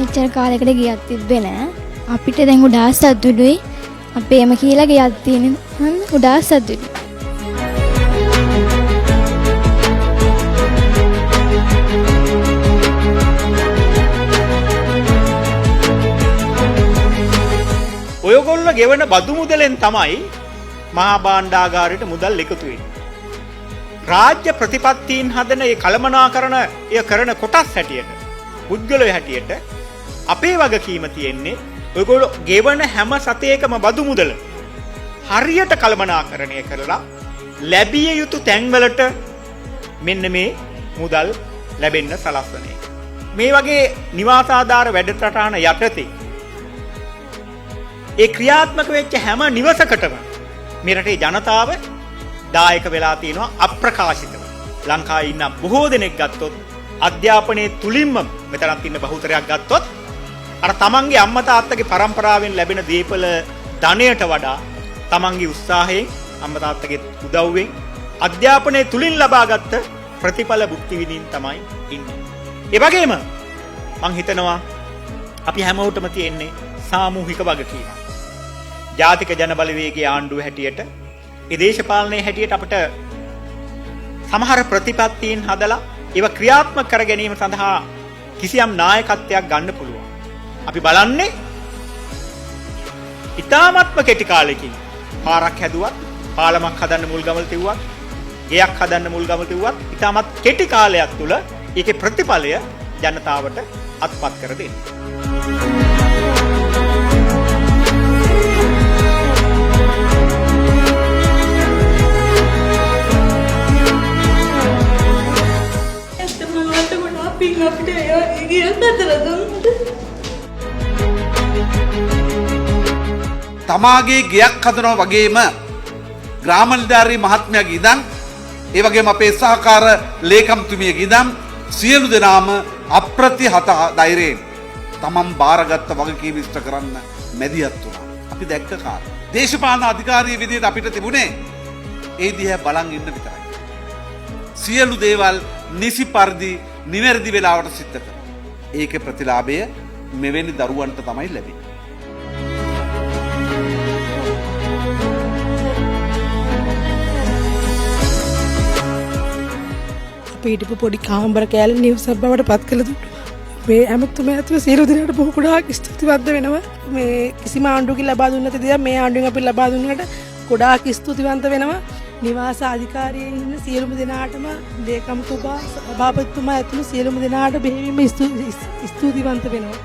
මෙච්චර කාලයකට ගියක් තිබ්බේ නෑ. අපිට දැන් උඩාස් සතුටුයි. අපේම කියලා ගියක් තියෙන උඩාස් සතුටුයි. ඔයගොල්ලෝ ගෙවන බදු මුදලෙන් තමයි මහා භාණ්ඩාගාරයට මුදල් එකතු වෙන්නේ. රාජ්‍ය ප්‍රතිපත්තීන් හදන මේ කළමනාකරණ කරන කොටස් හැටියට පුද්ගලයෝ හැටියට අපේ වගකීම තියෙන්නේ ඔයගොල්ලෝ ගෙවන හැම සතේකම බදු මුදල හරියට කළමනාකරණය කරලා ලැබිය යුතු තැන්වලට මෙන්න මේ මුදල් ලැබෙන්න සලස්වන එක. මේ වගේ නිවාසාධාර වැඩසටහන යටතේ ඒ ක්‍රියාත්මක වෙච්ච හැම නිවසකටම මේ රටේ ජනතාව දායක වෙලා තියෙනවා අප්‍රකාශිතව. ලංකාවේ ඉන්න බොහෝ දෙනෙක් ගත්තොත් අධ්‍යාපනයේ තුලින්ම මෙතනත් ඉන්න බහුතරයක් ගත්තොත් අර තමන්ගේ අම්මා තාත්තගේ පරම්පරාවෙන් ලැබෙන දීපල ධනයට වඩා තමන්ගේ උත්සාහයෙන් අම්මා තාත්තගේ උදව්වෙන් අධ්‍යාපනයේ තුලින් ලබාගත් ප්‍රතිඵල භුක්ති විඳින්න තමයි ඉන්නේ. ඒ වගේම මං හිතනවා අපි හැමෝටම තියෙන්නේ සාමූහික වගකීමක්. ජාතික ජනබලවේගයේ ආණ්ඩුව හැටියට ඒ දේශපාලනයේ හැටියට අපිට සමහර ප්‍රතිපත්තීන් හදලා ඒව ක්‍රියාත්මක කර ගැනීම සඳහා කිසියම් නායකත්වයක් ගන්න පුළුවන්. අපි බලන්නේ ඉතාමත්ම කෙටි කාලෙකින් පාරක් හැදුවත්, පාලමක් හදන්න මුල්ගමල් තිව්වත්, ගෙයක් හදන්න මුල්ගමල් තිව්වත් ඉතාමත් කෙටි කාලයක් තුල ඒකේ ප්‍රතිඵලය ජනතාවට අත්පත් කර දෙන්න. තමාගේ ගෙයක් හදනවා වගේම ග්‍රාම නිලධාරී මහත්මයාගේ ඉඳන් ඒ වගේම අපේ සහකාර ලේකම්තුමියගේ ඉඳන් සියලු දෙනාම අප්‍රතිහත ධෛර්යයෙන් තමන් බාරගත්ත වගකීම ඉෂ්ට කරන්න මැදිහත් වුණා. අපි දැක්ක කාර්ය. දේශපාලන අධිකාරිය විදිහට අපිට තිබුණේ ඒ දිහා බලන් ඉන්න විතරයි. සියලු දේවල් නිසි පරිදි නිවැරදි වෙලාවට සිද්ධ කරනවා. ඒකේ ප්‍රතිලාභය මෙවැනි දරුවන්ට තමයි ලැබෙන්නේ. අපිට පොඩි කාමර කෑල්ල නිව්ස් බවට පත් කළ දුන්නු. මේ ඇමතුමේ ඇතුළු සියලු දෙනාට බොහෝ ගොඩාක් ස්තුතිවන්ත වෙනවා. මේ කිසිම ආණ්ඩුවකින් ලබා දුන්න නැති දේ මේ ආණ්ඩුවෙන් අපි ලබා දුන්නාට ගොඩාක් ස්තුතිවන්ත වෙනවා. නිවාස අධිකාරියෙන් ඉන්න සියලුම දෙනාටම ලේකම්තුමා සභාපතිතුමා ඇතුළු සියලුම දෙනාට බෙහෙවින්ම ස්තුතිවන්ත වෙනවා.